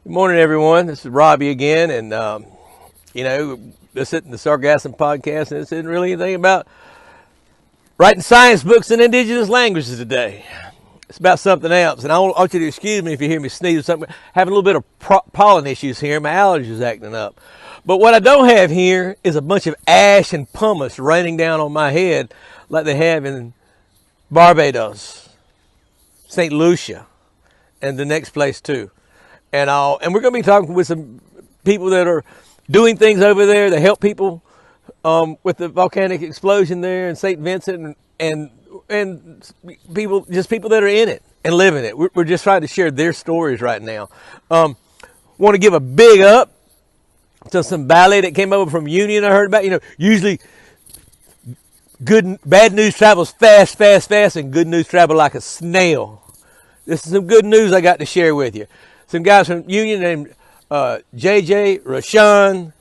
Good morning, everyone. This is Robbie again, and this isn't the Sargassum podcast, and this isn't really anything about writing science books in indigenous languages today. It's about something else, and I want you to excuse me if you hear me sneeze or something. Having a little bit of pollen issues here. My allergies acting up. But what I don't have here is a bunch of ash and pumice raining down on my head like they have in Barbados, St. Lucia, and the next place too. And we're going to be talking with some people that are doing things over there to help people with the volcanic explosion there in St. Vincent, and people that are in it and living it. We're just trying to share their stories right now. Want to give a big up to some ballet that came over from Union. I heard about. Usually bad news travels fast, and good news travel like a snail. This is some good news I got to share with you. Some guys from Union named JJ, Rashawn,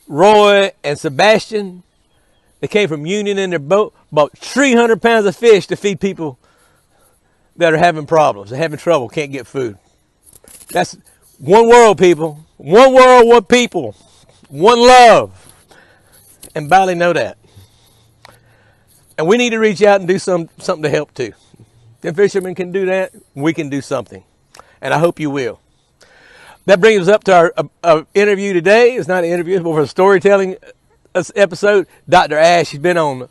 Roy, and Sebastian. They came from Union in their boat, bought 300 pounds of fish to feed people that are having problems, they're having trouble, can't get food. That's one world, people. One world, one people, one love. And Bali know that. And we need to reach out and do something to help too. If fishermen can do that, we can do something. And I hope you will. That brings us up to our interview today. It's not an interview, it's more of a storytelling episode. Dr. Ash, he's been on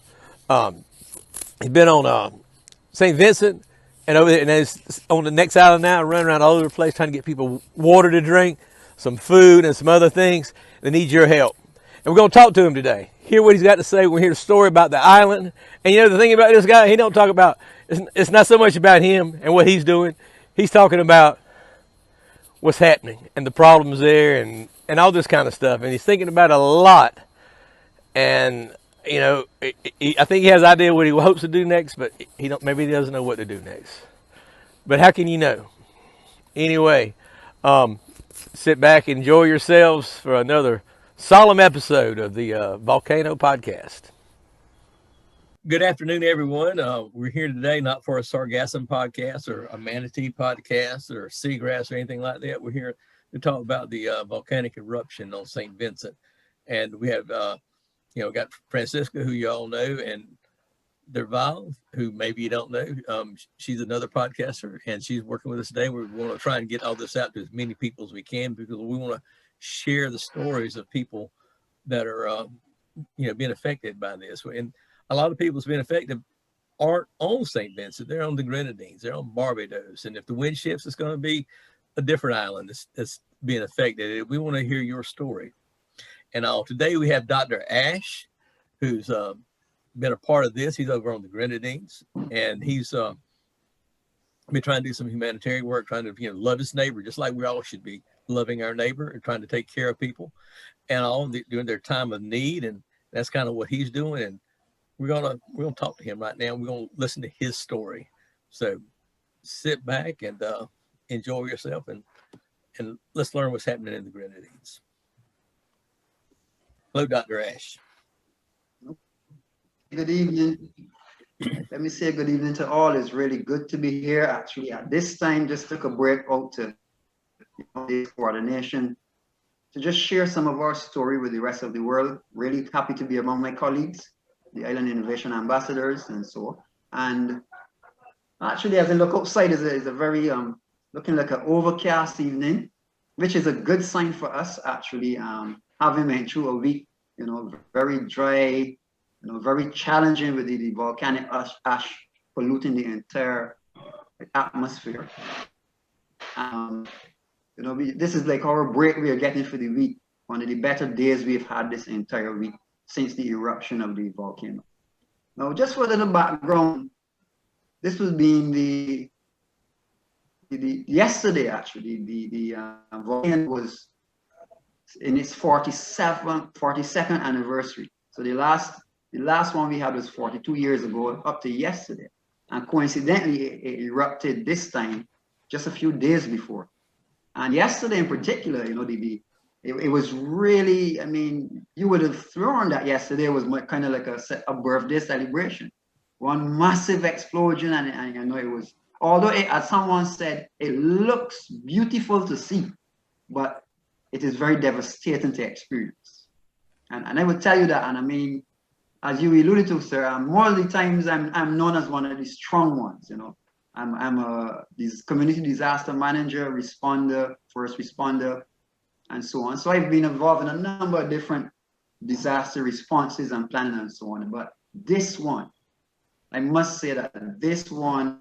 St. Vincent and over there, and he's on the next island now, running around all over the place trying to get people water to drink, some food, and some other things that need your help. And we're going to talk to him today. Hear what he's got to say. We'll hear the story about the island. And the thing about this guy, he don't talk about, it's not so much about him and what he's doing. He's talking about what's happening and the problems there and all this kind of stuff. And he's thinking about a lot. And, I think he has an idea what he hopes to do next, but maybe he doesn't know what to do next. But how can you know? Anyway, sit back, enjoy yourselves for another solemn episode of the Volcano podcast. Good afternoon, everyone. We're here today not for a Sargassum podcast or a manatee podcast or seagrass or anything like that. We're here to talk about the volcanic eruption on St. Vincent. And we have, got Francisca, who you all know, and Derval, who maybe you don't know. She's another podcaster, and she's working with us today. We want to try and get all this out to as many people as we can because we want to share the stories of people that are, being affected by this. And a lot of people that's been affected aren't on St. Vincent. They're on the Grenadines. They're on Barbados. And if the wind shifts, it's going to be a different island that's being affected. We want to hear your story. And today we have Dr. Ash, who's been a part of this. He's over on the Grenadines, and he's been trying to do some humanitarian work, trying to love his neighbor, just like we all should be loving our neighbor and trying to take care of people and all during their time of need. And that's kind of what he's doing. And we're gonna talk to him right now. We're gonna listen to his story. So sit back and enjoy yourself, and let's learn what's happening in the Grenadines. Hello, Dr. Ash. Good evening. Let me say good evening to all. It's really good to be here. Actually, at this time, just took a break out to for the nation to just share some of our story with the rest of the world. Really happy to be among my colleagues, the Island Innovation Ambassadors, and so. And actually, as I look outside, is a very looking like an overcast evening, which is a good sign for us. Actually, having went through a week, very dry, very challenging with the volcanic ash polluting the entire atmosphere. This is like our break we are getting for the week. One of the better days we've had this entire week since the eruption of the volcano. Now, just for a little background, this was being the yesterday actually. The volcano was in its 42nd anniversary. So the last one we had was 42 years ago, up to yesterday. And coincidentally, it erupted this time just a few days before. And yesterday in particular, it was really, you would have thrown that yesterday was kind of like a birthday celebration. One massive explosion, and I know it was although as someone said, it looks beautiful to see, but it is very devastating to experience. And I would tell you that, and I mean, as you alluded to, sir, more of the times I'm known as one of the strong ones, you know. I'm a community disaster manager, responder, first responder, and so on. So I've been involved in a number of different disaster responses and planning and so on. But this one, I must say that this one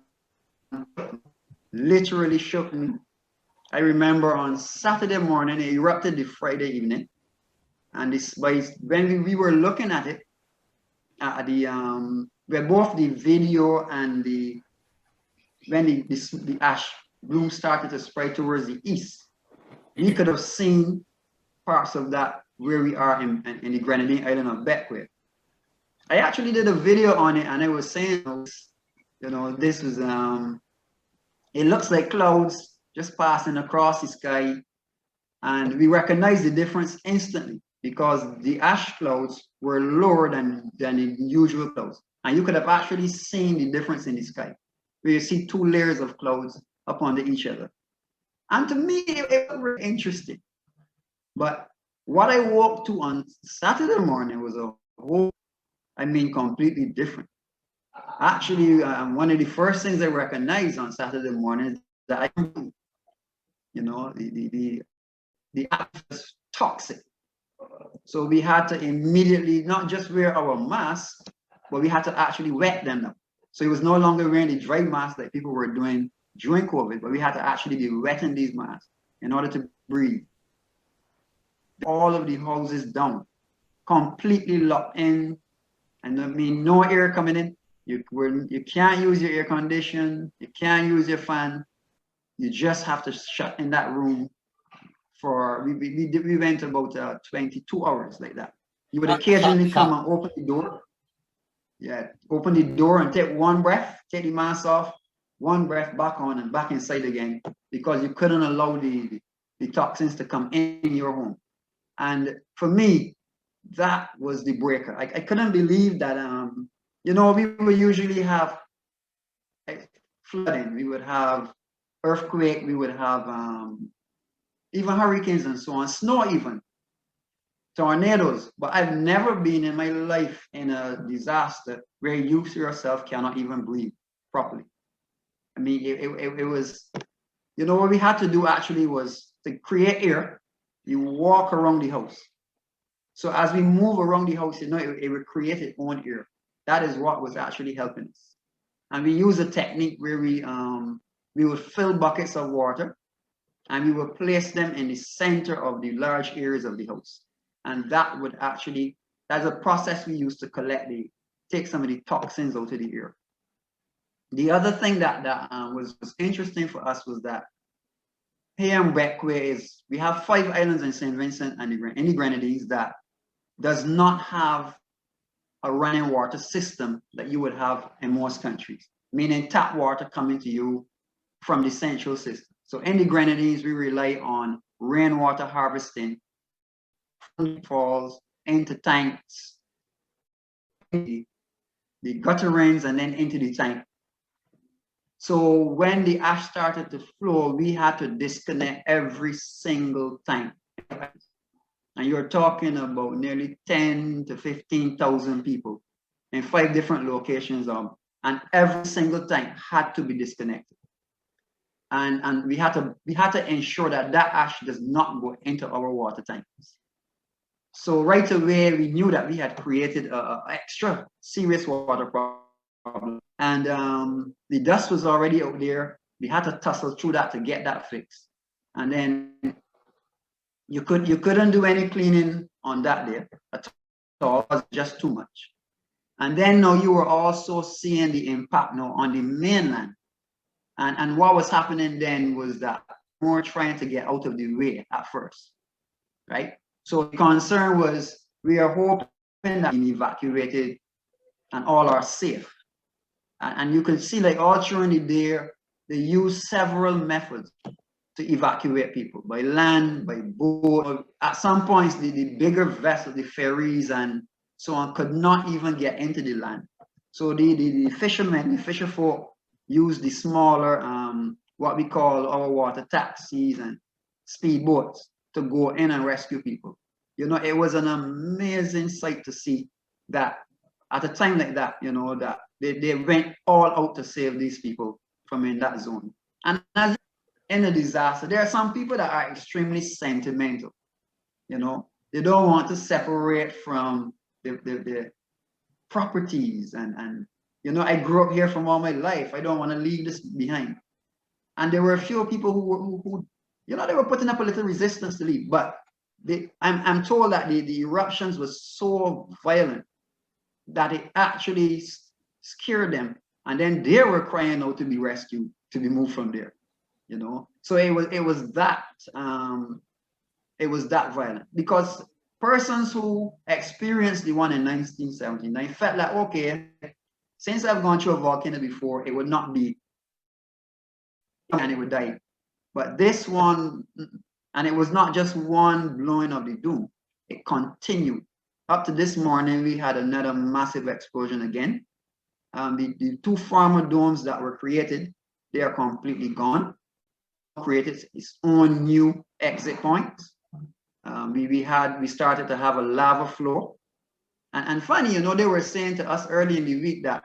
literally shook me. I remember on Saturday morning, it erupted the Friday evening. And when we were looking at it, where both the video and when the ash bloom started to spread towards the east, we could have seen parts of that where we are in the Grenadine island of Bequia. I actually did a video on it, and I was saying, you know, this was it looks like clouds just passing across the sky, and we recognized the difference instantly because the ash clouds were lower than the usual clouds, and you could have actually seen the difference in the sky, where you see two layers of clouds up under each other. And to me, it was very interesting. But what I woke to on Saturday morning was a whole, I mean, completely different. Actually, one of the first things I recognized on Saturday morning is that you know, the ash was toxic. So we had to immediately not just wear our masks, but we had to actually wet them up. So it was no longer wearing the dry masks like people were doing during COVID, but we had to actually be wetting these masks in order to breathe. All of the houses down, completely locked in, and I mean no air coming in. You can't use your air condition, you can't use your fan. You just have to shut in that room for we went about 22 hours like that. You would occasionally come and open the door. Yeah, open the door and take one breath, take the mask off, one breath back on and back inside again, because you couldn't allow the toxins to come in your home. And for me, that was the breaker. I couldn't believe that, you know, we would usually have flooding, we would have earthquake, we would have even hurricanes and so on, snow even, tornadoes. But I've never been in my life in a disaster where you yourself cannot even breathe properly. I mean, it was, you know, what we had to do actually was to create air. You walk around the house. So as we move around the house, you know, it would create its own air. That is what was actually helping us. And we use a technique where we would fill buckets of water and we would place them in the center of the large areas of the house. And that would actually, that's a process we use to take some of the toxins out of the air. The other thing that was interesting for us was that here in Bequia we have 5 islands in St Vincent and in the Grenadines that does not have a running water system that you would have in most countries, meaning tap water coming to you from the central system. So in the Grenadines, we rely on rainwater harvesting from the falls into tanks, the gutter rains, and then into the tank. So when the ash started to flow, we had to disconnect every single tank. And you're talking about nearly 10 to 15,000 people in 5 different locations, and every single tank had to be disconnected. And we had to ensure that ash does not go into our water tanks. So right away, we knew that we had created an extra serious water problem. And the dust was already out there. We had to tussle through that to get that fixed. And then you couldn't do any cleaning on that day at all. It was just too much. And then now you were also seeing the impact now on the mainland. And what was happening then was that we were trying to get out of the way at first, right? So the concern was we are hoping that we evacuated and all are safe. And you can see, like, all during the day, they use several methods to evacuate people, by land, by boat. At some points, the bigger vessels, the ferries and so on, could not even get into the land. So the fishermen, the fisher folk, use the smaller, what we call our water taxis and speedboats to go in and rescue people. You know, it was an amazing sight to see that at a time like that, you know, that they went all out to save these people from in that zone. And as in a disaster, there are some people that are extremely sentimental, you know, they don't want to separate from the properties and you know, I grew up here from all my life. I don't want to leave this behind. And there were a few people who you know, they were putting up a little resistance to leave, but I'm told that the eruptions was so violent that it actually scared them, and then they were crying out to be rescued, to be moved from there. You know, so it was that violent, because persons who experienced the one in 1979 felt like, okay, since I've gone through a volcano before, it would not be, and it would die. But this one, and it was not just one blowing of the doom, it continued. Up to this morning, we had another massive explosion again. The two former domes that were created, they are completely gone. Created its own new exit points. We started to have a lava flow. And funny, you know, they were saying to us early in the week that,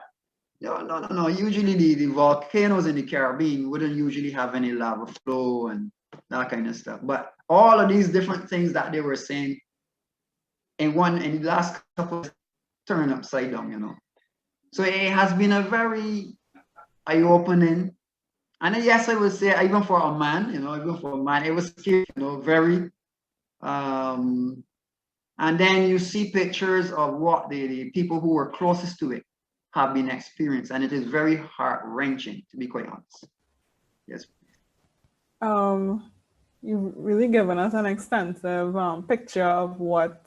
no, usually the volcanoes in the Caribbean wouldn't usually have any lava flow and that kind of stuff. But all of these different things that they were saying in the last couple of turned upside down, you know. So it has been a very eye-opening, and yes, I would say even for a man, you know, it was scary, you know, very. And then you see pictures of what the people who were closest to it have been experienced, and it is very heart-wrenching, to be quite honest. Yes. You've really given us an extensive picture of what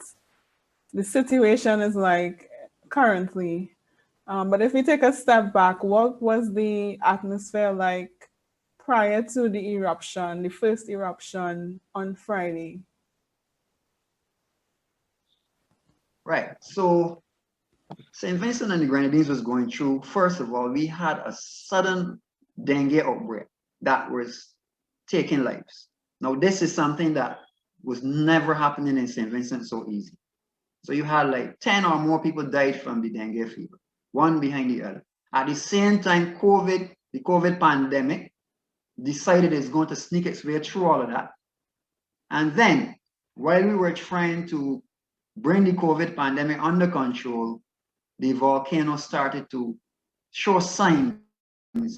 the situation is like currently. But if we take a step back, what was the atmosphere like prior to the eruption, the first eruption on Friday? Right. So St. Vincent and the Grenadines was going through, first of all, we had a sudden dengue outbreak that was taking lives. Now, this is something that was never happening in St. Vincent so easy. So you had like 10 or more people died from the dengue fever, one behind the other. At the same time, the COVID pandemic decided it's going to sneak its way through all of that. And then, while we were trying to bring the COVID pandemic under control, the volcano started to show signs,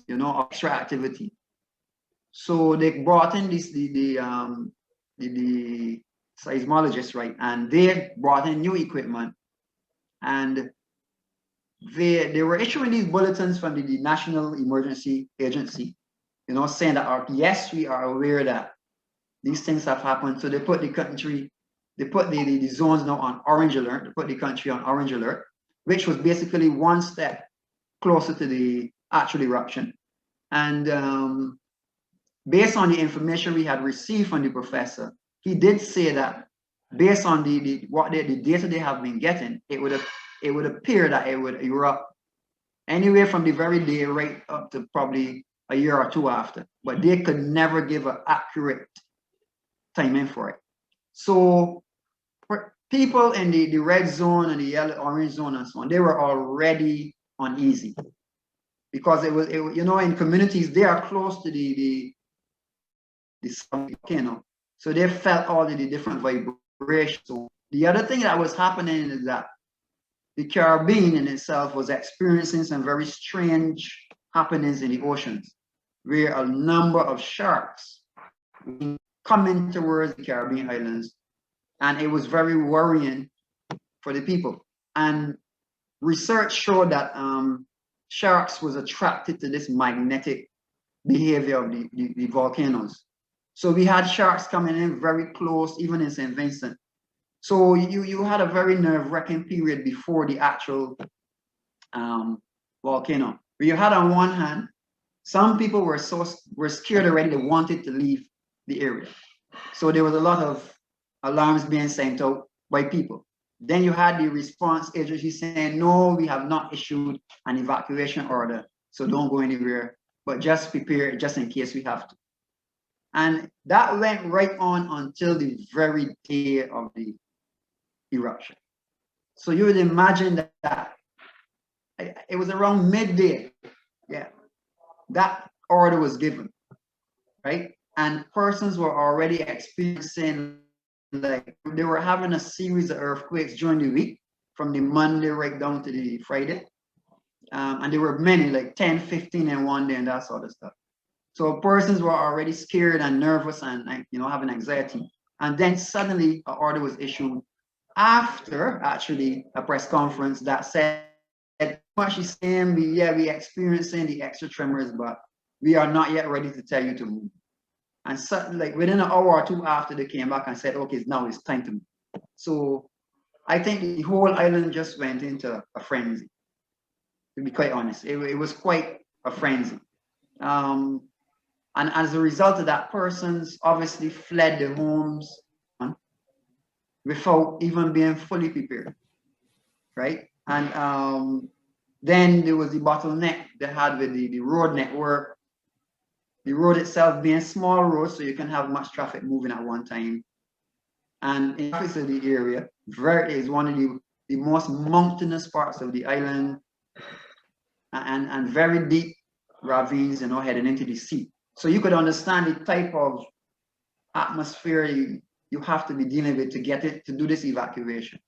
you know, of extra activity. So they brought in the seismologists, right? And they brought in new equipment, and they were issuing these bulletins from the National Emergency Agency, you know, saying that, yes, we are aware that these things have happened. So they put the zones now on orange alert, they put the country on orange alert, which was basically one step closer to the actual eruption. And based on the information we had received from the professor, he did say that based on the data they have been getting, it would appear that it would erupt anywhere from the very day right up to probably a year or two after. But they could never give an accurate timing for it. So for people in the red zone and the yellow, orange zone and so on, they were already uneasy, because it was you know, in communities they are close to the volcano, so they felt all the different vibrations. So the other thing that was happening is that the Caribbean in itself was experiencing some very strange happenings in the oceans, where a number of sharks coming towards the Caribbean islands, and it was very worrying for the people. And research showed that sharks was attracted to this magnetic behavior of the volcanoes. So we had sharks coming in very close, even in St. Vincent. So you had a very nerve-wracking period before the actual volcano. Where you had, on one hand, some people were scared already, they wanted to leave the area. So there was a lot of alarms being sent out by people. Then you had the response agency saying, no, we have not issued an evacuation order, so don't go anywhere. but just prepare just in case we have to. And that went right on until the very day of the eruption. So you would imagine that it was around midday, yeah, that order was given, right? And persons were already experiencing, like, they were having a series of earthquakes during the week, from the Monday right down to the Friday. And there were many, like 10, 15 in one day and that sort of stuff. So persons were already scared and nervous and, having anxiety. And then suddenly an order was issued after actually a press conference that said, actually saying, we experiencing the extra tremors, but we are not yet ready to tell you to move. And suddenly, like within an hour or two after, they came back and said, okay, now it's time to move. So I think the whole island just went into a frenzy, to be quite honest. It was quite a frenzy. And as a result of that, persons obviously fled their homes without even being fully prepared, right? And then there was the bottleneck they had with the road network, the road itself being small roads, so you can have much traffic moving at one time. And in the area, is one of the most mountainous parts of the island, and very deep ravines, heading into the sea. So you could understand the type of atmosphere you have to be dealing with to do this evacuation.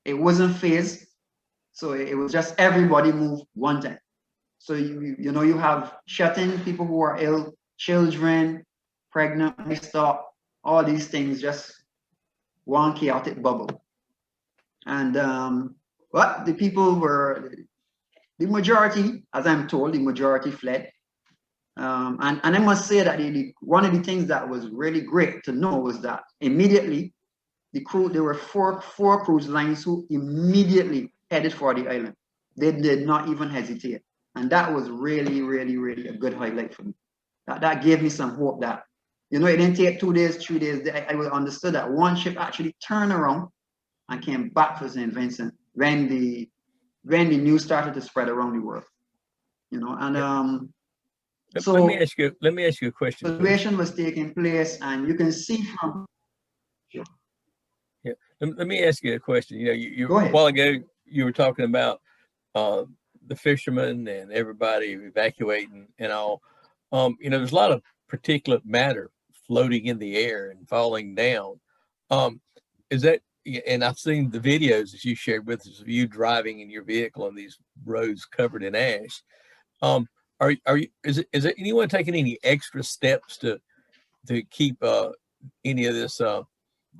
It wasn't phased, so it was just everybody move one time. So you have shut-in people who are ill, children, pregnant, livestock, all these things, just one chaotic bubble. And but the people were, the majority, as I'm told, the majority fled. And I must say that one of the things that was really great to know was that immediately there were four cruise lines who immediately headed for the island. They did not even hesitate. And that was really, really, really a good highlight for me. That gave me some hope that, it didn't take 2 days, 3 days. I understood that one ship actually turned around and came back to St Vincent when the news started to spread around the world. And so let me ask you a question. Evacuation was taking place, and you can see from. Yeah, let me ask you a question. You Go ahead. A while ago you were talking about the fishermen and everybody evacuating and all. There's a lot of particulate matter floating in the air and falling down. Is that? And I've seen the videos that you shared with us of you driving in your vehicle on these roads covered in ash. Is there anyone taking any extra steps to keep any of this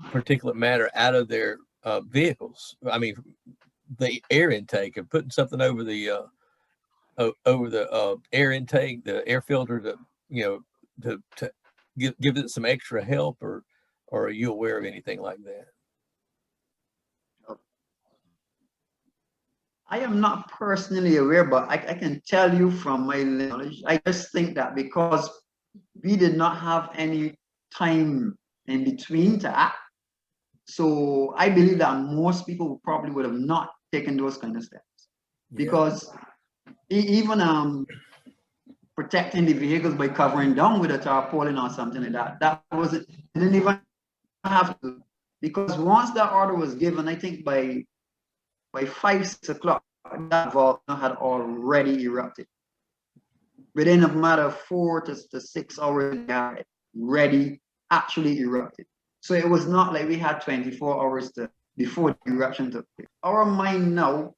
particulate matter out of their vehicles? I mean, the air intake, and putting something over the air intake, the air filter, to give it some extra help, or are you aware of anything like that? I am not personally aware, but I can tell you from my knowledge, I just think that because we did not have any time in between to act, so I believe that most people probably would have not taken those kind of steps. Because even protecting the vehicles by covering down with a tarpaulin or something like that didn't even have to, because once that order was given, I think by 5, 6 o'clock, that volcano had already erupted. Within a matter of 4 to 6 hours, it had actually erupted. So it was not like we had 24 hours before the eruption took place. Our mind now,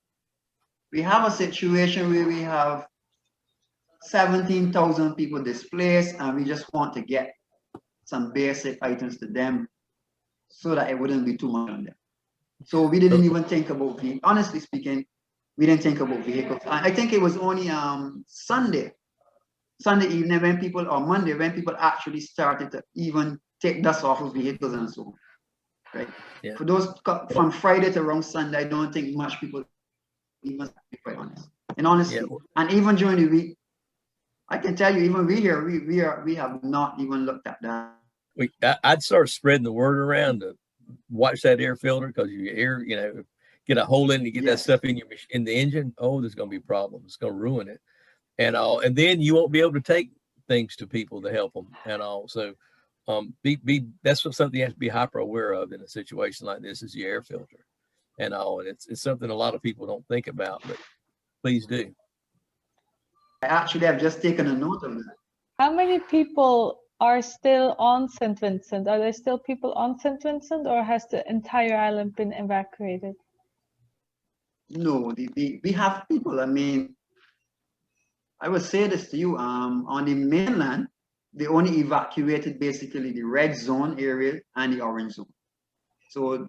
we have a situation where we have 17,000 people displaced, and we just want to get some basic items to them so that it wouldn't be too much on them. So we didn't even think about, honestly speaking, we didn't think about vehicles. I think it was only Sunday evening when people, or Monday, when people actually started to even take dust off of vehicles and so on, right? Yeah. For those from Friday to around Sunday, I don't think much people even, to be quite honest. And honestly, and even during the week, I can tell you, even we have not even looked at that. I'd start spreading the word around to watch that air filter, because your air, get a hole in it, you get that stuff in the engine. Oh, there's going to be problems. It's going to ruin it. and all, and then you won't be able to take things to people to help them and all. So that's something you have to be hyper aware of in a situation like this, is your air filter and all. And it's something a lot of people don't think about, but please do. I actually have just taken a note of that. How many people are still on St. Vincent? Are there still people on St. Vincent, or has the entire island been evacuated? No, we have people. I mean, I would say this to you, on the mainland, they only evacuated basically the red zone area and the orange zone. So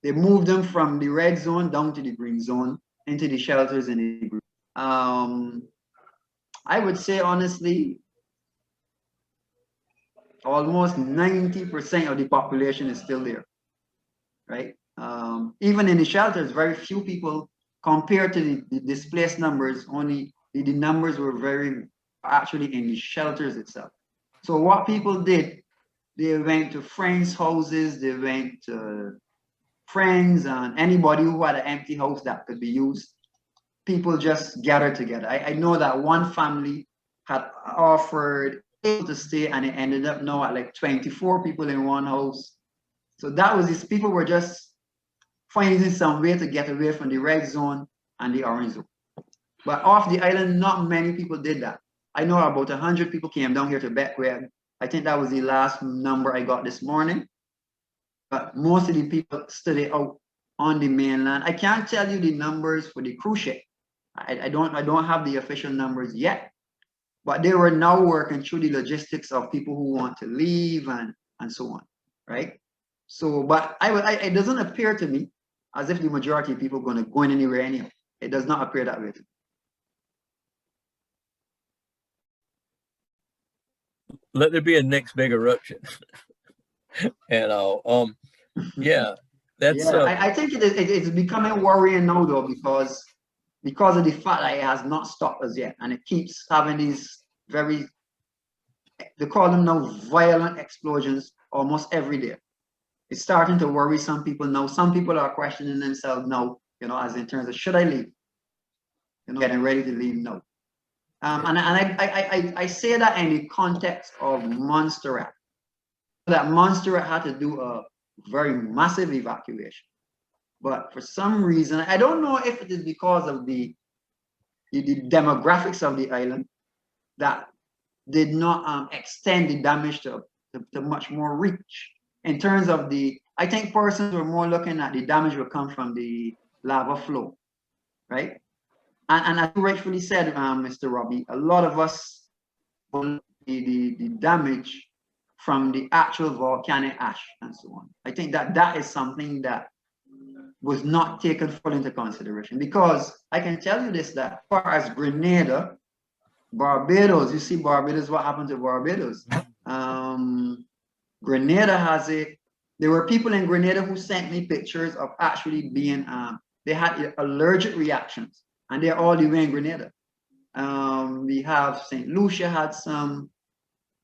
they moved them from the red zone down to the green zone into the shelters in the green. I would say honestly, almost 90% of the population is still there, right? Even in the shelters, very few people compared to the displaced numbers. Only the numbers were very actually in the shelters itself. So what people did, they went to friends' houses, they went to friends and anybody who had an empty house that could be used. People just gathered together. I know that one family had offered to stay, and it ended up now at like 24 people in one house. So that was this, people were just finding some way to get away from the red zone and the orange zone. But off the island, not many people did that. I know about 100 people came down here to Bequia. I think that was the last number I got this morning. But most of the people stayed out on the mainland. I can't tell you the numbers for the cruise ship. I don't have the official numbers yet. But they were now working through the logistics of people who want to leave and so on, right? So, but it doesn't appear to me as if the majority of people are going to go in anywhere anyhow. It does not appear that way to me. Let there be a next big eruption. And yeah, that's yeah. I think it's becoming worrying now though, because of the fact that it has not stopped us yet, and it keeps having these very, they call them now violent explosions almost every day. It's starting to worry some people now. Some people are questioning themselves now, you know, as in terms of, should I leave? You know, getting ready to leave now. And I say that in the context of Montserrat. That Montserrat had to do a very massive evacuation. But for some reason, I don't know if it is because of the demographics of the island that did not extend the damage to much more reach. In terms of I think persons were more looking at the damage will come from the lava flow, right? And as you rightfully said, Mr. Robbie, a lot of us, the damage from the actual volcanic ash and so on. I think that is something that was not taken fully into consideration, because I can tell you this, that as far as Grenada, Barbados, you see Barbados, what happened to Barbados? Grenada has it. There were people in Grenada who sent me pictures of actually being, they had allergic reactions, and they're all the way in Grenada. We have St. Lucia had some.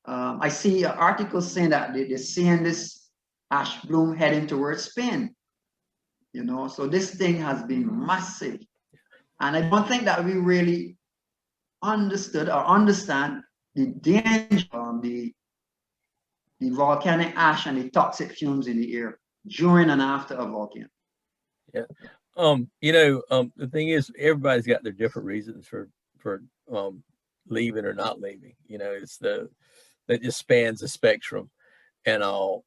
I see an article saying that they're seeing this ash bloom heading towards Spain. You know, so this thing has been massive. And I don't think that we really understood or understand the danger of the volcanic ash and the toxic fumes in the air during and after a volcano. Yeah. You know, the thing is, everybody's got their different reasons for leaving or not leaving. You know, it's that just spans the spectrum and all.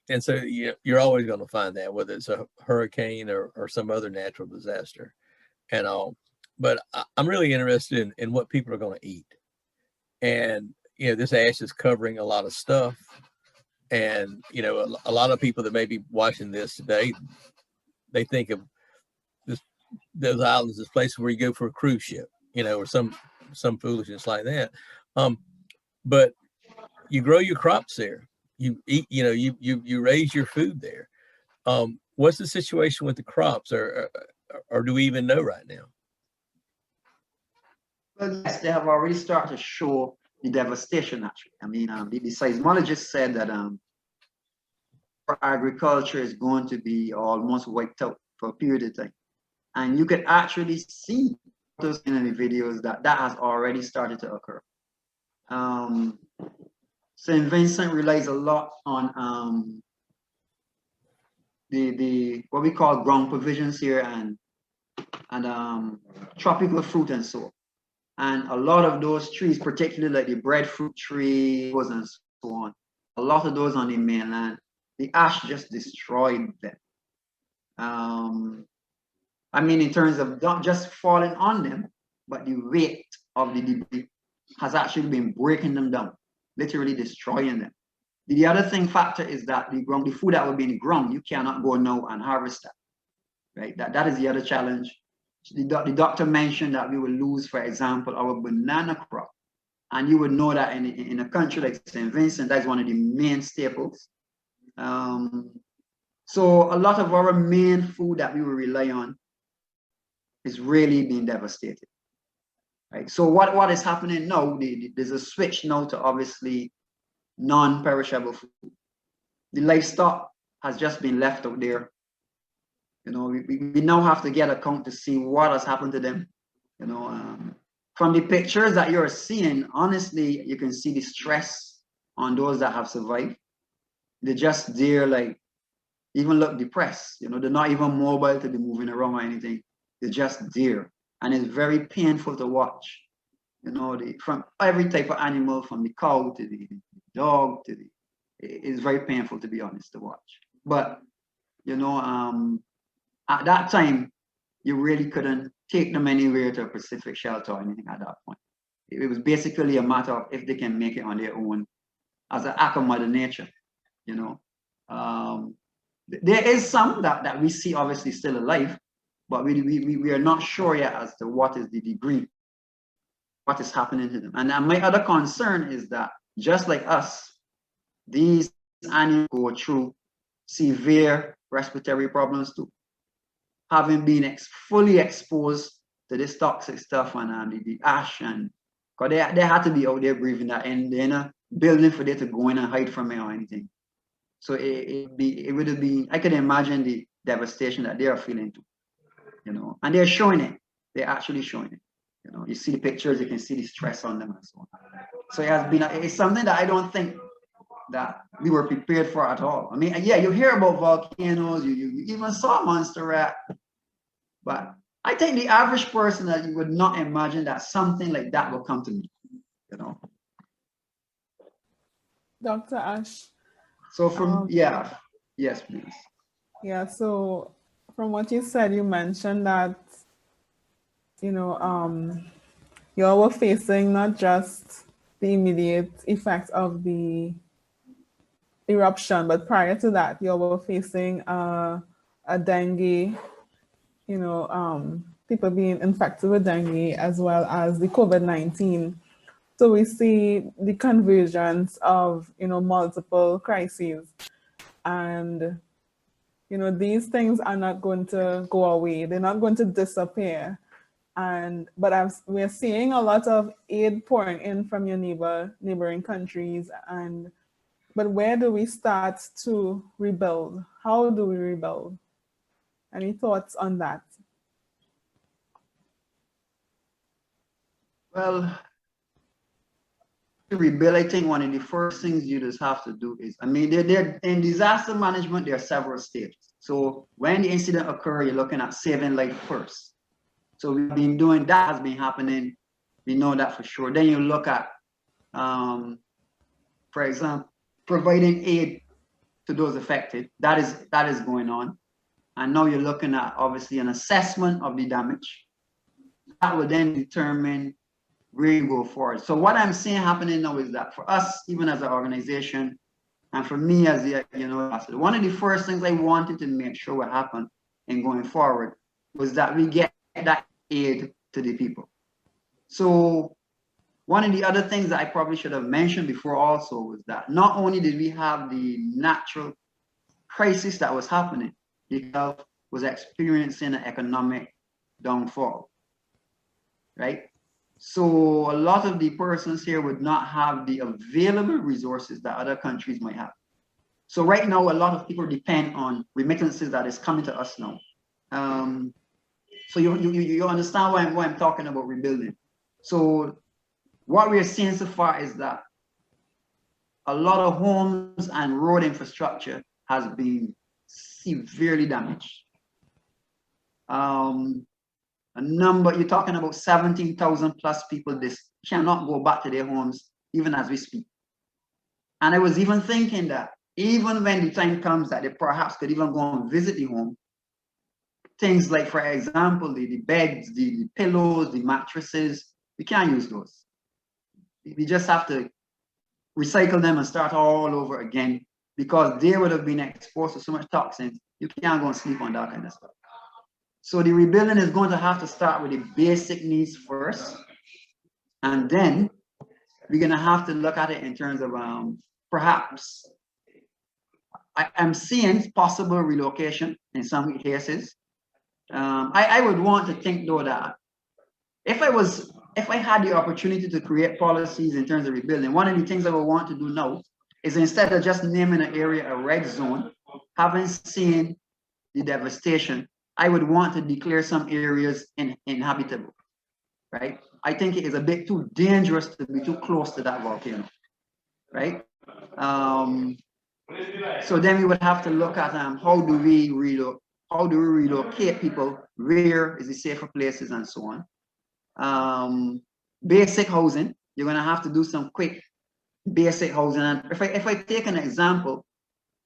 And so you're always going to find that, whether it's a hurricane or some other natural disaster and all. But I'm really interested in what people are going to eat. And, you know, this ash is covering a lot of stuff. And, you know, a lot of people that may be watching this today, they think of those islands as places where you go for a cruise ship, you know, or some foolishness like that. But you grow your crops there. You eat, you know, you raise your food there. What's the situation with the crops, or do we even know right now? Well, yes, they have already started to show the devastation. Actually, I mean, the seismologist said that agriculture is going to be almost wiped out for a period of time, and you could actually see in the videos that has already started to occur. St. Vincent relies a lot on the what we call ground provisions here and tropical fruit and so. And a lot of those trees, particularly like the breadfruit trees and so on, a lot of those on the mainland, the ash just destroyed them. I mean, in terms of not just falling on them, but the weight of the debris has actually been breaking them down, literally destroying them. The other factor is that the food that will be in the ground, you cannot go now and harvest that, right? That is the other challenge. The doctor mentioned that we will lose, for example, our banana crop. And you would know that in a country like St. Vincent, that's one of the main staples. So a lot of our main food that we will rely on is really being devastated. Right? So what is happening now, there's a switch now to obviously non-perishable food. The livestock has just been left out there. You know, we now have to get a count to see what has happened to them. You know, from the pictures that you're seeing, honestly, you can see the stress on those that have survived. They're just there, like, even look depressed. You know, they're not even mobile to be moving around or anything. They're just there. And it's very painful to watch. You know, from every type of animal, from the cow to the dog to it's very painful, to be honest, to watch. But, you know, at that time, you really couldn't take them anywhere to a Pacific shelter or anything at that point. It was basically a matter of if they can make it on their own as an act of Mother Nature, you know. There is some that we see obviously still alive, but we are not sure yet as to what is the degree, what is happening to them. And my other concern is that just like us, these animals go through severe respiratory problems too. Having been fully exposed to this toxic stuff and the ash, and because they had to be out there breathing that, and they're in a building for them to go in and hide from it or anything. So it would have been, I could imagine the devastation that they are feeling too, you know, and they're showing it. They're actually showing it. You know, you see the pictures, you can see the stress on them and so on. So it has been, it's something that I don't think that we were prepared for at all. I mean, yeah, you hear about volcanoes, you even saw Montserrat, but I think the average person that you would not imagine that something like that will come to me, you know. Dr. Ash. So from, yeah, yes, please. Yeah, so from what you said, you mentioned that, you know, you all were facing not just the immediate effects of the eruption, but prior to that, you all were facing a dengue, you know, people being infected with dengue, as well as the COVID-19. So we see the convergence of, you know, multiple crises. And, you know, these things are not going to go away. They're not going to disappear. But we're seeing a lot of aid pouring in from your neighboring countries. But where do we start to rebuild? How do we rebuild? Any thoughts on that? Well, to rebuild, I think one of the first things you just have to do is, I mean, they're in disaster management, there are several stages. So when the incident occurs, you're looking at saving life first. So we've been doing that, has been happening. We know that for sure. Then you look at, for example, providing aid to those affected. That is going on. And now you're looking at obviously an assessment of the damage. That will then determine where you go forward. So what I'm seeing happening now is that for us, even as an organization, and for me as the, you know, one of the first things I wanted to make sure would happen in going forward was that we get that aid to the people. So one of the other things that I probably should have mentioned before also was that not only did we have the natural crisis that was happening, the health was experiencing an economic downfall, right? So a lot of the persons here would not have the available resources that other countries might have. So right now, a lot of people depend on remittances that is coming to us now. So you understand why I'm talking about rebuilding. So what we are seeing so far is that a lot of homes and road infrastructure has been severely damaged. A number, you're talking about 17,000 plus people this cannot go back to their homes even as we speak. And I was even thinking that even when the time comes that they perhaps could even go and visit the home, things like, for example, the beds, the pillows, the mattresses, we can't use those. We just have to recycle them and start all over again because they would have been exposed to so much toxins. You can't go and sleep on that kind of stuff. So the rebuilding is going to have to start with the basic needs first. And then we're going to have to look at it in terms of perhaps I'm seeing possible relocation in some cases. I would want to think though that if I had the opportunity to create policies in terms of rebuilding, one of the things I would want to do now is instead of just naming an area a red zone, having seen the devastation, I would want to declare some areas inhabitable, right? I think it is a bit too dangerous to be too close to that volcano, right? So then we would have to look at how do we relocate people, where is the safer places and so on. Basic housing, you're gonna have to do some quick basic housing. And if I take an example,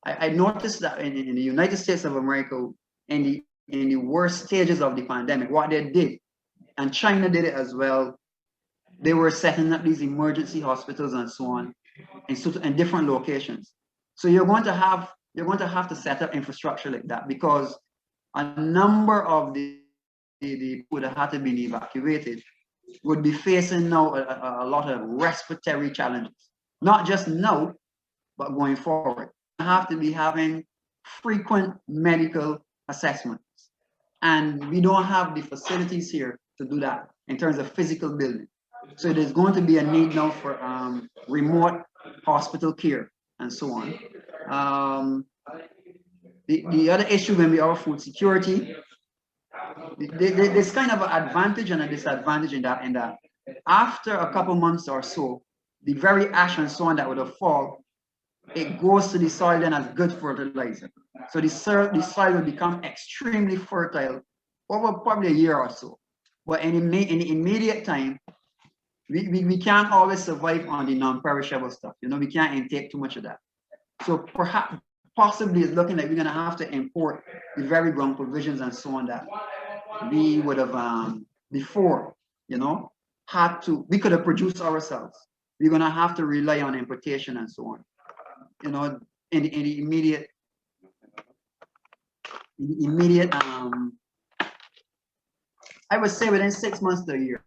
I noticed that in the United States of America, in the worst stages of the pandemic, what they did, and China did it as well, they were setting up these emergency hospitals and so on in different locations. So you're going to have to set up infrastructure like that because a number of the people that had to be evacuated would be facing now a lot of respiratory challenges, not just now, but going forward. You have to be having frequent medical assessments. And we don't have the facilities here to do that in terms of physical building. So there's going to be a need now for remote hospital care and so on. The other issue when we have food security, there's kind of an advantage and a disadvantage in that after a couple months or so, the very ash and so on that would have fallen, it goes to the soil then as good fertilizer. So the soil will become extremely fertile over probably a year or so. But in the immediate time, we can't always survive on the non-perishable stuff. We can't intake too much of that. So perhaps, possibly it's looking like we're gonna have to import the very ground provisions and so on that we would have before, we could have produced ourselves. We're gonna have to rely on importation and so on. In the immediate, I would say within 6 months to a year,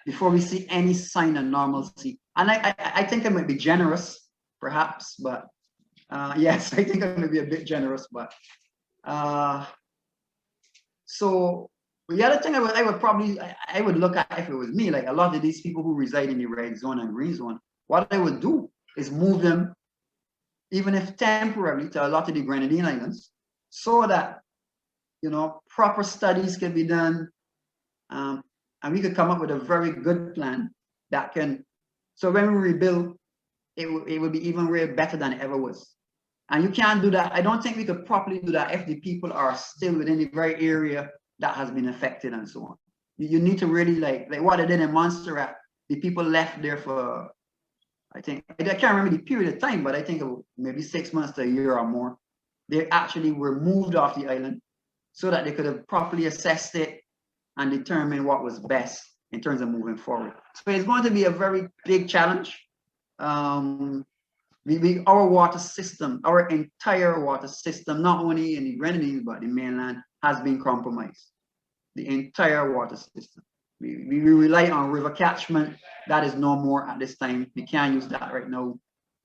before we see any sign of normalcy. And I think I might be generous, perhaps, but yes, I think I might be a bit generous, but so the other thing I would look at if it was me, like a lot of these people who reside in the red zone and green zone, what I would do is move them, even if temporarily, to a lot of the Grenadine islands, so that proper studies can be done, and we could come up with a very good plan that can. So when we rebuild, it will be even way better than it ever was. And you can't do that. I don't think we could properly do that if the people are still within the very area that has been affected and so on. You need to really like what they did in Montserrat. The people left there for, I think, I can't remember the period of time, but I think maybe 6 months to a year or more. They actually were moved off the island so that they could have properly assessed it and determine what was best in terms of moving forward. So it's going to be a very big challenge. Our water system, our entire water system, not only in the Grenadines, but the mainland, has been compromised. The entire water system. We rely on river catchment. That is no more at this time. We can't use that right now.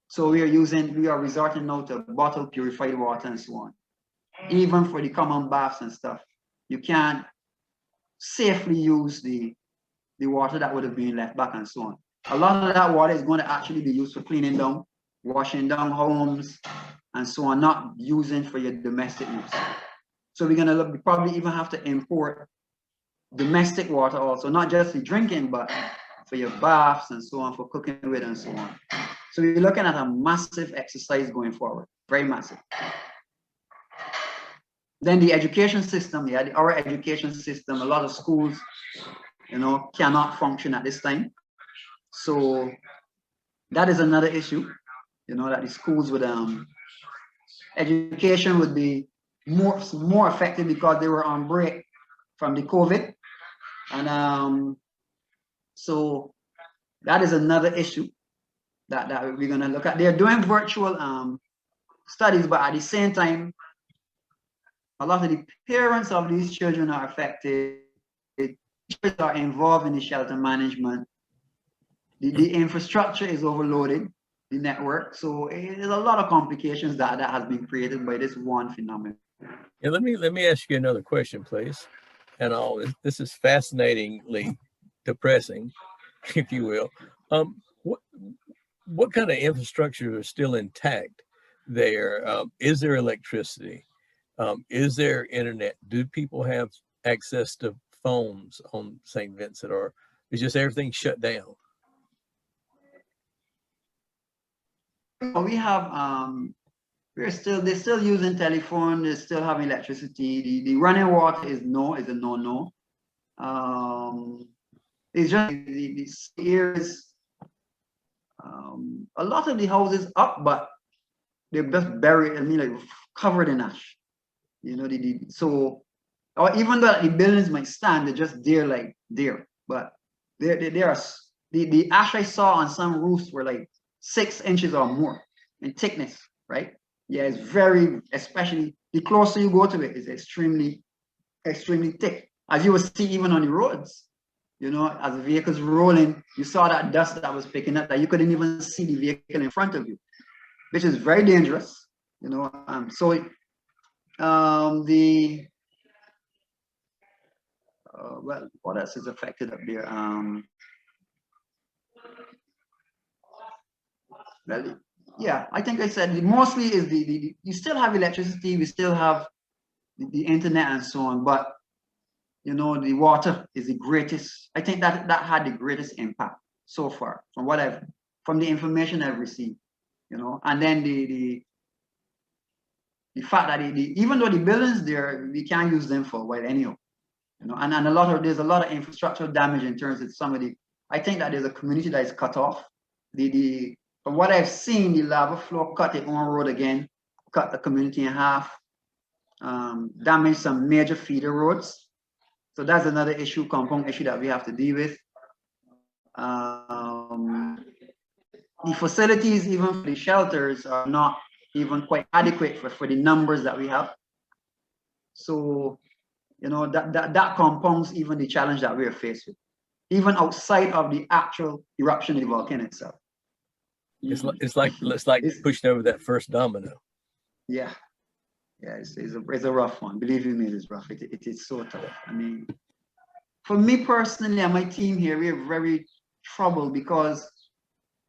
So we are resorting now to bottled purified water and so on. Even for the common baths and stuff, you can't safely use the water that would have been left back and so on. A lot of that water is going to actually be used for cleaning down, washing down homes and so on, not using for your domestic use. So we're going to probably even have to import domestic water also, not just for drinking, but for your baths and so on, for cooking with and so on. So we're looking at a massive exercise going forward, very massive. Then the education system, yeah, our education system, a lot of schools, you know, cannot function at this time. So that is another issue, you know, that the schools would, education would be more effective because they were on break from the COVID. And so that is another issue that we're gonna look at. They're doing virtual studies, but at the same time, a lot of the parents of these children are affected. Teachers are involved in the shelter management. The infrastructure is overloaded, the network. So there's a lot of complications that has been created by this one phenomenon. Yeah, let me ask you another question, please. And this is fascinatingly depressing, if you will. What kind of infrastructure is still intact there? Is there electricity? Is there internet? Do people have access to phones on St. Vincent, or is just everything shut down? We have they're still using telephone, they still have electricity. The running water is a no. It's just the areas, a lot of the houses up, but they're just buried, I mean, like covered in ash. You know, so, or even though the buildings might stand, they're just there, but the ash I saw on some roofs were like 6 inches or more in thickness, right? Yeah, it's very, especially the closer you go to it, it's extremely thick. As you will see even on the roads, you know, as the vehicles rolling, you saw that dust that was picking up that you couldn't even see the vehicle in front of you, which is very dangerous, you know. Well, what else is affected up there? Well, yeah, I think I said mostly is you still have electricity, we still have the internet and so on, but you know, the water is the greatest. I think that had the greatest impact so far from the information I've received, you know. And then the fact that even though the buildings there, we can't use them for a while anyhow, you know. And there's a lot of infrastructural damage in terms of I think that there's a community that is cut off. From what I've seen, the lava flow cut its own road again, cut the community in half, damaged some major feeder roads. So that's another compound issue that we have to deal with. The facilities, even for the shelters, are not even quite adequate for the numbers that we have. So, you know, that compounds even the challenge that we are faced with, even outside of the actual eruption of the volcano itself. It's like pushing over that first domino. Yeah, it's a rough one. Believe me, it is rough. It is so tough. I mean, for me personally and my team here, we are very troubled because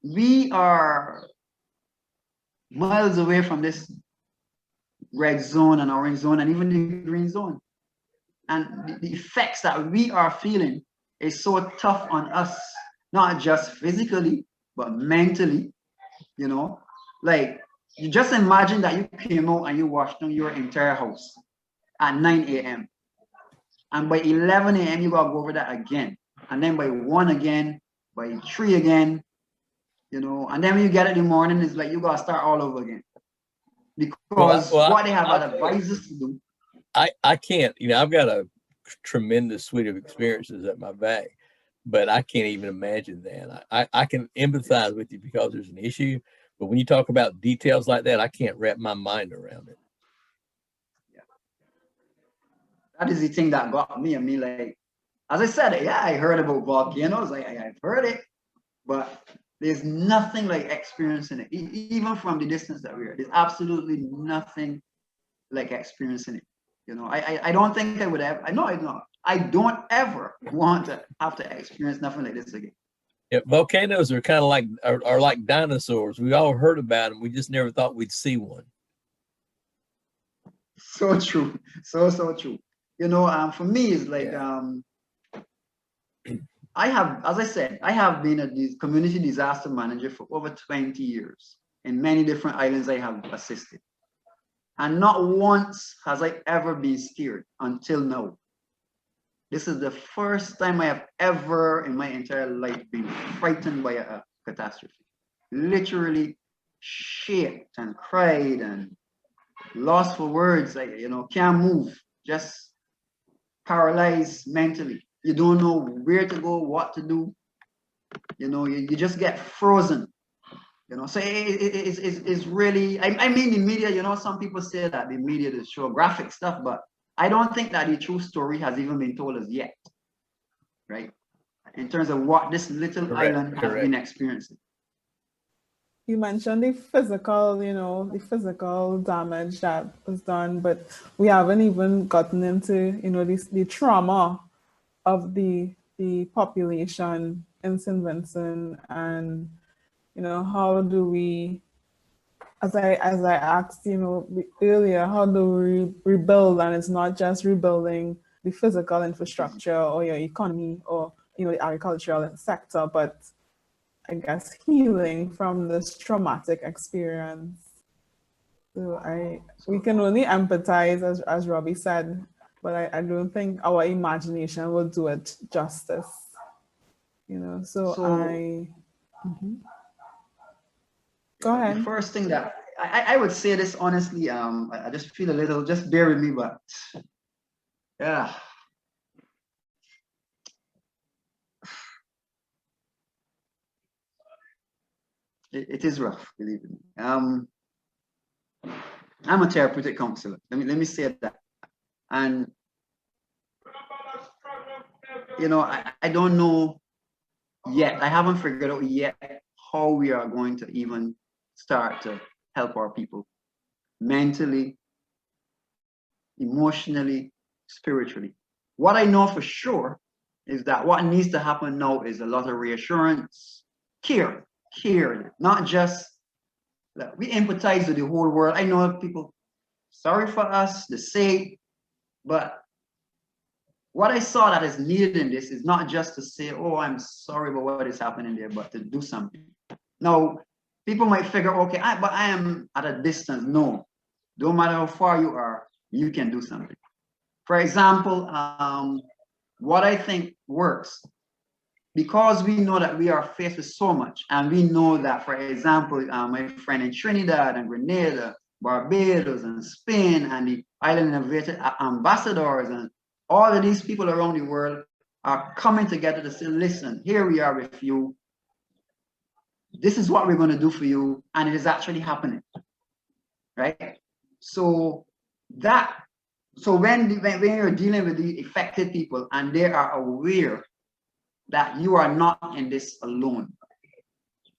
we are miles away from this red zone and orange zone and even the green zone. And the effects that we are feeling is so tough on us, not just physically, but mentally, you know. Like, you just imagine that you came out and you washed down your entire house at 9 a.m. And by 11 a.m. you gotta go over that again. And then by 1 again, by 3 again, you know. And then when you get it in the morning, it's like you gotta start all over again. Because what they have advised us to do. I can't, you know, I've got a tremendous suite of experiences at my back, but I can't even imagine that. I can empathize with you because there's an issue, but when you talk about details like that, I can't wrap my mind around it. Yeah. That is the thing that got me. I mean, like, as I said, yeah, I heard about volcanoes. I've heard it, but there's nothing like experiencing it. Even from the distance that we are, there's absolutely nothing like experiencing it. You know, I don't think I would ever. I don't ever want to have to experience nothing like this again. Yeah, volcanoes are kind of like are like dinosaurs. We all heard about them. We just never thought we'd see one. So true, so true. You know, for me, it's like I have, as I said, I have been a community disaster manager for over 20 years. In many different islands I have assisted. And not once has I ever been scared until now. This is the first time I have ever in my entire life been frightened by a catastrophe. Literally shaked and cried and lost for words, like, can't move, just paralyzed mentally. You don't know where to go, what to do. You just get frozen. So it's really, I mean, the media, some people say that the media does show graphic stuff, but I don't think that the true story has even been told as yet, right? In terms of what this little island has been experiencing. You mentioned the physical, the physical damage that was done, but we haven't even gotten into, the trauma of the population in St. Vincent, and how do we, as I asked, earlier, how do we rebuild? And it's not just rebuilding the physical infrastructure or your economy or the agricultural sector, but I guess healing from this traumatic experience. So we can only empathize, as Robbie said, but I don't think our imagination will do it justice. Go ahead. The first thing that I would say this honestly, I just feel a little, just bear with me, but yeah. It is rough, believe me. I'm a therapeutic counselor. Let me say that. And I don't know yet. I haven't figured out yet how we are going to even start to help our people mentally, emotionally, spiritually. What I know for sure is that what needs to happen now is a lot of reassurance, care, not just that we empathize with the whole world. I know people sorry for us, they say, but what I saw that is needed in this is not just to say, oh, I'm sorry about what is happening there, but to do something. Now, people might figure, okay, but I am at a distance. No, don't matter how far you are, you can do something. For example, what I think works, because we know that we are faced with so much, and we know that, for example, my friend in Trinidad and Grenada, Barbados and Spain, and the island innovative ambassadors, and all of these people around the world are coming together to say, listen, here we are with you. This is what we're going to do for you, and it is actually happening, right? So when you're dealing with the affected people and they are aware that you are not in this alone,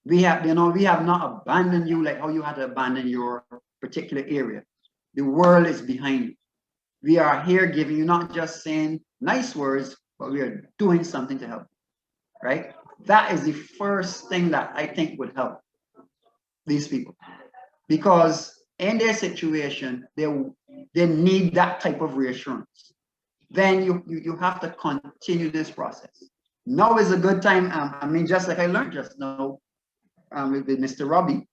we have not abandoned you like how you had to abandon your particular area. The world is behind you. We are here giving you, not just saying nice words, but we are doing something to help, right? That is the first thing that I think would help these people, because in their situation, they need that type of reassurance. Then you have to continue this process. Now is a good time. I mean, just like I learned just now with Mr. Robbie,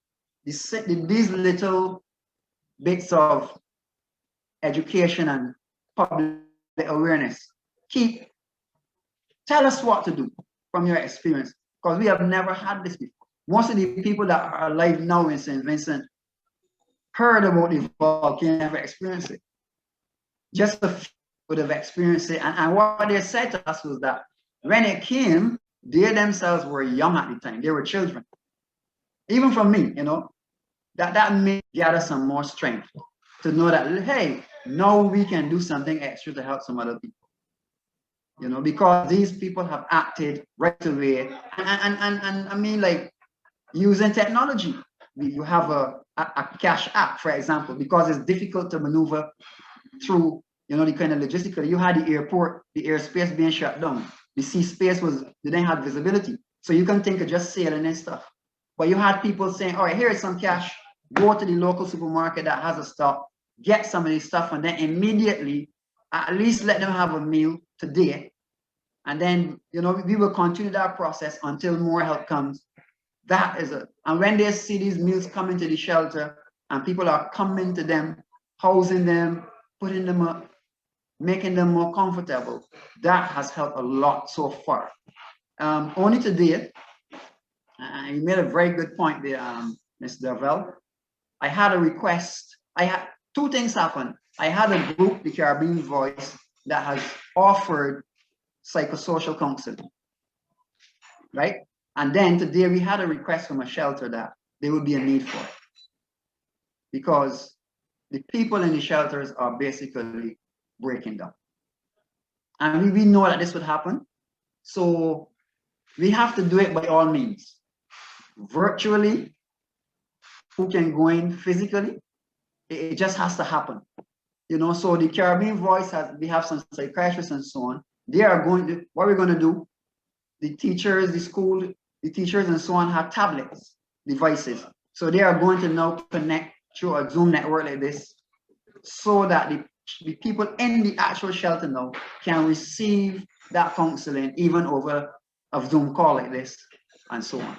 these little bits of education and public awareness. Tell us what to do from your experience, because we have never had this before. Most of the people that are alive now in St. Vincent heard about the volcano, never experienced it. Just a few would have experienced it. And what they said to us was that when it came, they themselves were young at the time. They were children. Even for me, that made me gather some more strength to know that, hey, now we can do something extra to help some other people. Because these people have acted right away. And I mean, like, using technology. You have a cash app, for example, because it's difficult to maneuver through, the kind of logistical. You had the airport, the airspace being shut down. The sea space didn't have visibility. So you can think of just sailing and stuff. But you had people saying, all right, here's some cash. Go to the local supermarket that has a stock, get some of this stuff, and then immediately, at least let them have a meal today. And then, you know, we will continue that process until more help comes. That is it. And when they see these meals coming to the shelter and people are coming to them, housing them, putting them up, making them more comfortable, that has helped a lot so far. Only today, you made a very good point there, Ms. Dervell. I had a request. I had two things happen. I had a group, the Caribbean Voice, that has offered psychosocial counseling, right? And then today we had a request from a shelter that there would be a need for it because the people in the shelters are basically breaking down. And we know that this would happen. So we have to do it by all means. Virtually, who can go in physically, it just has to happen. You know, so the Caribbean Voice we have some psychiatrists and so on. They are going to, what we're going to do, the teachers, the teachers and so on have tablets, devices. So they are going to now connect through a Zoom network like this so that the people in the actual shelter now can receive that counseling even over a Zoom call like this and so on.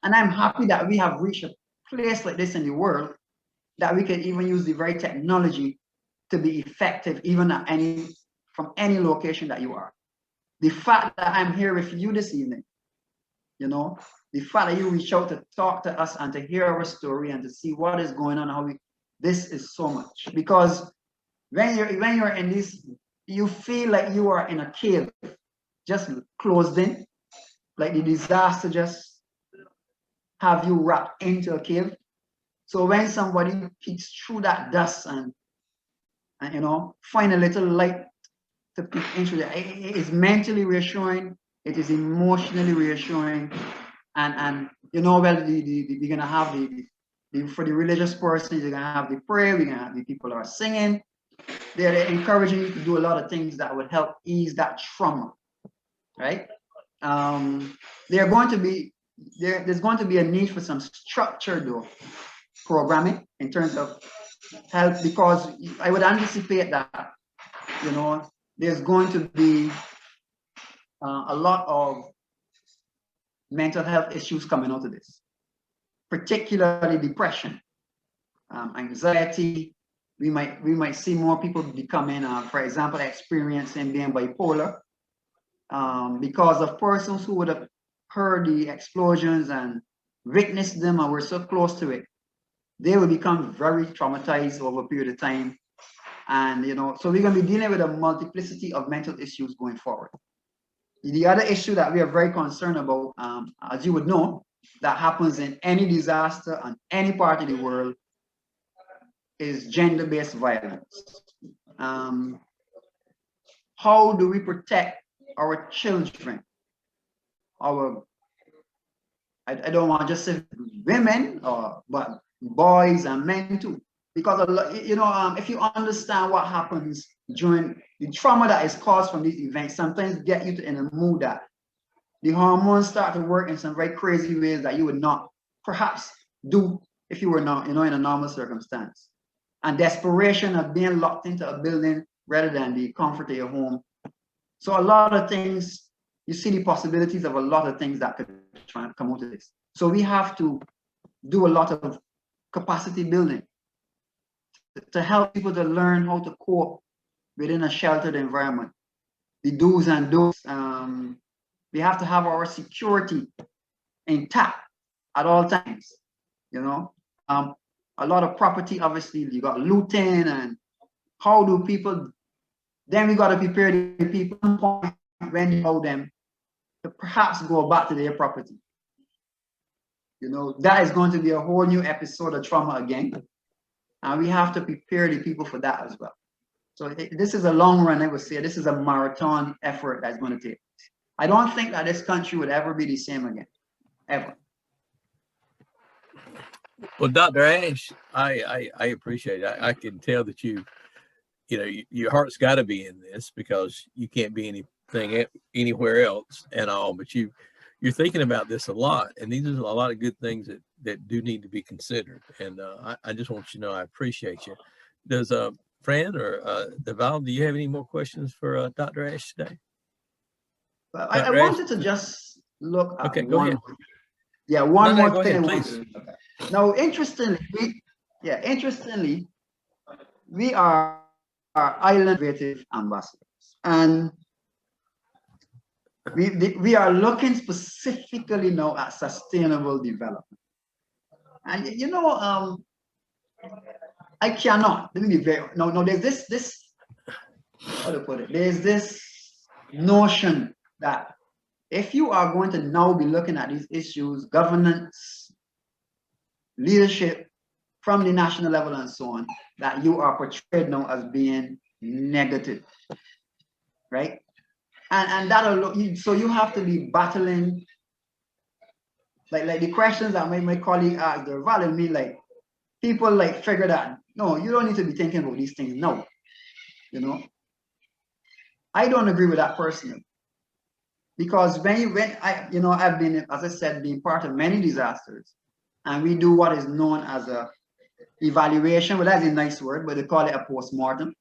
And I'm happy that we have reached a place like this in the world that we can even use the very technology to be effective even at from any location that you are. The fact that I'm here with you this evening, you know, the fact that you reach out to talk to us and to hear our story and to see what is going on, this is so much. Because when you're in this, you feel like you are in a cave, just closed in, like the disaster just have you wrapped into a cave. So when somebody peeks through that dust and you know, find a little light to peek into it, it is mentally reassuring, it is emotionally reassuring, and you know, well, we're gonna have for the religious person, you're gonna have the prayer, we're gonna have the people are singing. They're encouraging you to do a lot of things that would help ease that trauma, right? There's going to be a need for some structured though programming in terms of help, because I would anticipate that, you know, there's going to be a lot of mental health issues coming out of this, particularly depression, anxiety. We might see more people becoming, for example, experiencing being bipolar, because of persons who would have heard the explosions and witnessed them and were so close to it. They will become very traumatized over a period of time. And, you know, so we're going to be dealing with a multiplicity of mental issues going forward. The other issue that we are very concerned about, as you would know, that happens in any disaster on any part of the world is gender-based violence. How do we protect our children? I don't want to just say women, but boys and men too. Because, you know, if you understand what happens during the trauma that is caused from these events, sometimes get you in a mood that the hormones start to work in some very crazy ways that you would not perhaps do if you were not, you know, in a normal circumstance. And desperation of being locked into a building rather than the comfort of your home. So a lot of things, you see the possibilities of a lot of things that could try and come out of this. So we have to do a lot of capacity building to help people to learn how to cope within a sheltered environment. The do's and don'ts. We have to have our security intact at all times. You know, a lot of property, obviously, you got looting, and how do people? Then we got to prepare the people when you know them to perhaps go back to their property. You know, that is going to be a whole new episode of trauma again. And we have to prepare the people for that as well. So this is a long run, I would say. This is a marathon effort that's going to take. I don't think that this country would ever be the same again, ever. Well, Dr. Ash, I appreciate it. I can tell that you know, your heart's got to be in this because you can't be anything anywhere else and all, but you're thinking about this a lot, and these are a lot of good things that do need to be considered. And I just want you to know I appreciate you. Does Fran or Deval, do you have any more questions for Dr. Ash today? But Dr. I wanted to just look at Okay, go one. ahead. Yeah, one No, more go thing ahead, I wanted please. to look at. Now, interestingly, we are island innovative ambassadors, and we are looking specifically now at sustainable development. And you know, I cannot. Let me be very no. There's this how to put it. There's this notion that if you are going to now be looking at these issues, governance, leadership from the national level and so on, that you are portrayed now as being negative, right? And that so you have to be battling, like the questions that my colleague asked, they're valid. Me, like people like figure that no, you don't need to be thinking about these things now. You know, I don't agree with that personally. Because when I've been, as I said, being part of many disasters, and we do what is known as a evaluation. Well, that's a nice word, but they call it a post-mortem,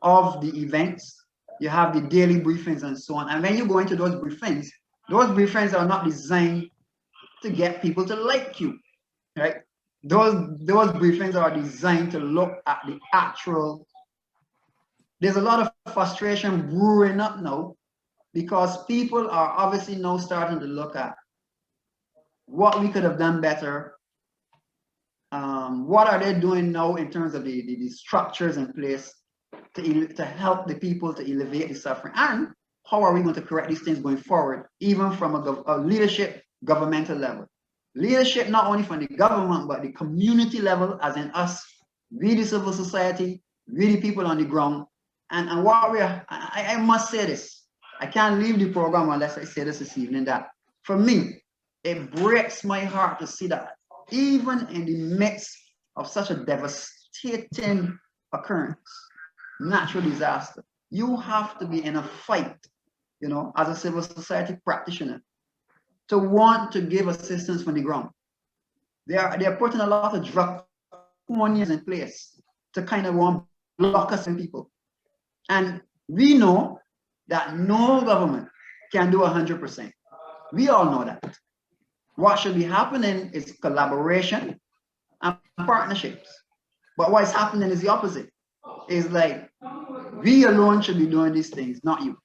of the events. You have the daily briefings and so on. And when you go into those briefings are not designed to get people to like you, right? Those briefings are designed to look at the actual. There's a lot of frustration brewing up now, because people are obviously now starting to look at what we could have done better. What are they doing now in terms of the structures in place to help the people to alleviate the suffering? And how are we going to correct these things going forward, even from a leadership, governmental level? Leadership not only from the government, but the community level, as in us, we the civil society, we the people on the ground. And what we are, I must say this, I can't leave the program unless I say this evening, that for me, it breaks my heart to see that even in the midst of such a devastating occurrence, natural disaster, you have to be in a fight, as a civil society practitioner, to want to give assistance from the ground. They're putting a lot of draconians in place to kind of want to block us in people. And we know that no government can do 100%. We all know that. What should be happening is collaboration and partnerships. But what's happening is the opposite. It's like we alone should be doing these things, not you.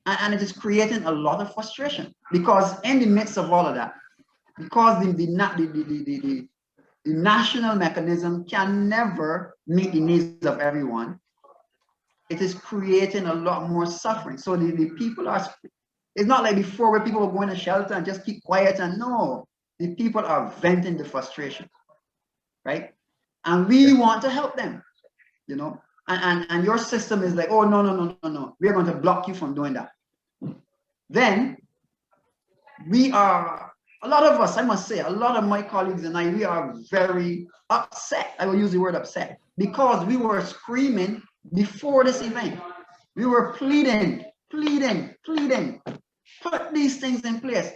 And it is creating a lot of frustration, because in the midst of all of that, because the national mechanism can never meet the needs of everyone, it is creating a lot more suffering. So the people are, it's not like before where people were going to shelter and just keep quiet, and no, the people are venting the frustration, right? And we want to help them, and your system is like, oh, no, we're going to block you from doing that. Then we are, a lot of us, I must say, a lot of my colleagues and I, we are very upset. I will use the word upset, because we were screaming before this event. We were pleading, put these things in place,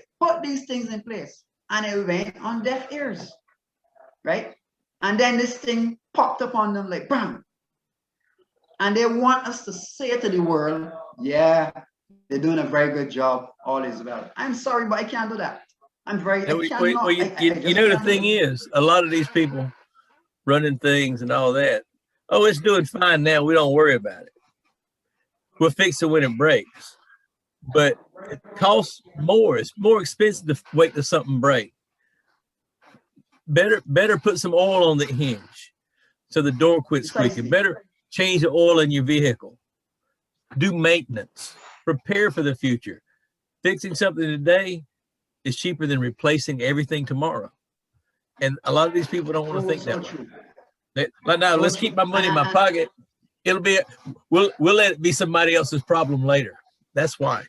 and it went on deaf ears, right? And then this thing popped up on them like bam, and they want us to say to the world, yeah, they're doing a very good job, all is well. I'm sorry, but I can't do that. I cannot. Well, the thing is, a lot of these people running things and all that, oh, it's doing fine now, we don't worry about it, we'll fix it when it breaks. But it costs more. It's more expensive to wait till something breaks. Better put some oil on the hinge so the door quits squeaking. Better change the oil in your vehicle. Do maintenance. Prepare for the future. Fixing something today is cheaper than replacing everything tomorrow. And a lot of these people don't want to think that way. Like, now, let's keep my money in my pocket. It'll be we'll let it be somebody else's problem later. That's why.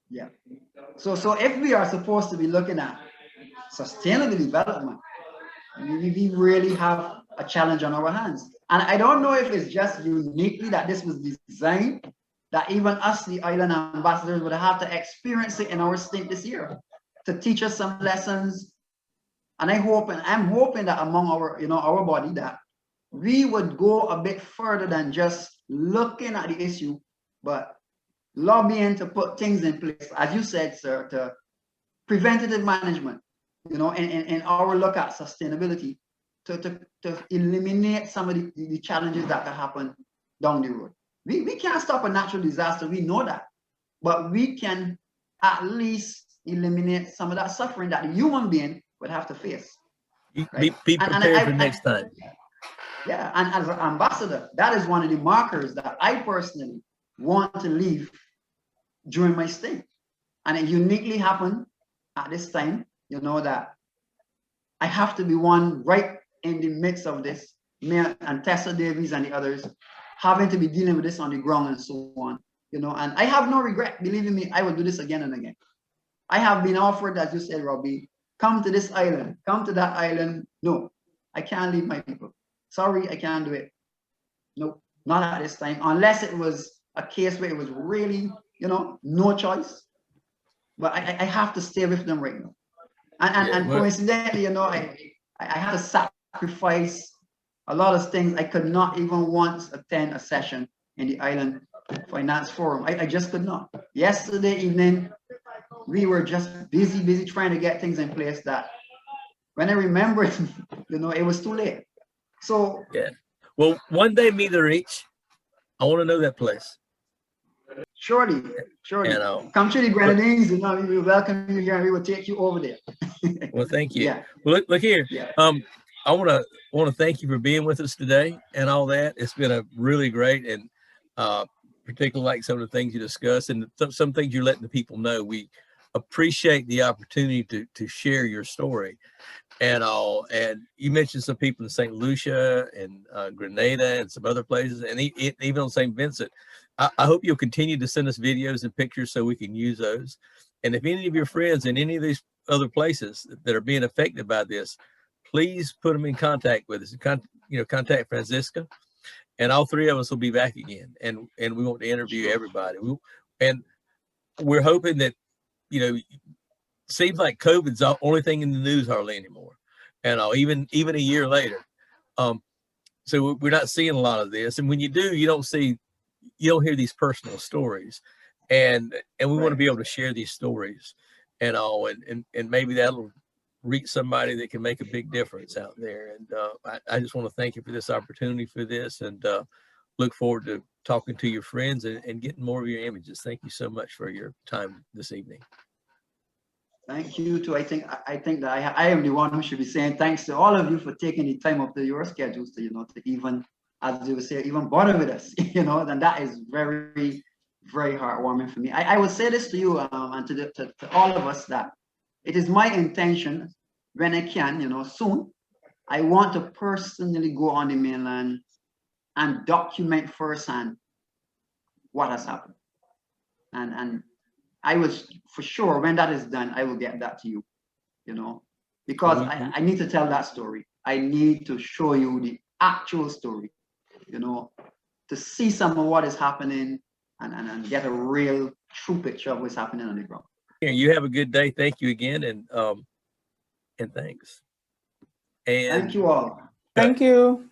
Yeah. So if we are supposed to be looking at sustainable development, we really have a challenge on our hands. And I don't know if it's just uniquely that this was designed, that even us, the island ambassadors, would have to experience it in our state this year to teach us some lessons. And I'm hoping that among our, our body, that we would go a bit further than just looking at the issue, but lobbying to put things in place, as you said, sir, to preventative management, you know, and our look at sustainability to eliminate some of the challenges that can happen down the road. We can't stop a natural disaster, we know that, but we can at least eliminate some of that suffering that the human being would have to face. Right? Be prepared for next time. Yeah, and as an ambassador, that is one of the markers that I personally want to leave during my stay. And it uniquely happened at this time, you know, that I have to be one right in the midst of this, me and Tessa Davies and the others having to be dealing with this on the ground and so on, you know, and I have no regret. Believe me, I will do this again and again. I have been offered, as you said, Robbie, come to this island, come to that island. No, I can't leave my people. Sorry, I can't do it. No, not at this time, unless it was a case where it was really, you know, no choice. But I have to stay with them right now. And coincidentally, you know, I had to sacrifice a lot of things. I could not even once attend a session in the Island Finance Forum. I just could not. Yesterday evening, we were just busy trying to get things in place that when I remembered, you know, it was too late. So yeah. Well, one day meet the reach. I want to know that place. Surely. Come to the Grenadines, you know, we will welcome you here and we will take you over there. Well, thank you. Yeah. Well, look here. Yeah. I want to thank you for being with us today and all that. It's been a really great, and particularly like some of the things you discussed and some things you're letting the people know. We appreciate the opportunity to share your story and all. And you mentioned some people in St. Lucia and Grenada and some other places, and even on St. Vincent. I hope you'll continue to send us videos and pictures so we can use those. And if any of your friends in any of these other places that are being affected by this, please put them in contact with us. Contact Francisca, and all three of us will be back again. And we want to interview everybody. And we're hoping that, you know, seems like COVID's the only thing in the news hardly anymore, and even a year later. So we're not seeing a lot of this. And when you do, you don't hear these personal stories, and we want to be able to share these stories and all, and maybe that'll reach somebody that can make a big difference out there. And I just want to thank you for this opportunity for this, and look forward to talking to your friends and getting more of your images. Thank you so much for your time this evening. Thank you too. I think that I am the one who should be saying thanks to all of you for taking the time up to your schedules to, you know, to even, as you would say, even bother with us, you know, and that is very, very heartwarming for me. I will say this to you and to all of us, that it is my intention when I can, you know, soon, I want to personally go on the mainland and document firsthand what has happened. And I was, for sure, when that is done, I will get that to you, you know, because I need to tell that story. I need to show you the actual story, you know, to see some of what is happening and get a real true picture of what's happening on the ground. You have a good day. Thank you again, and thanks. And thank you all. Thank you.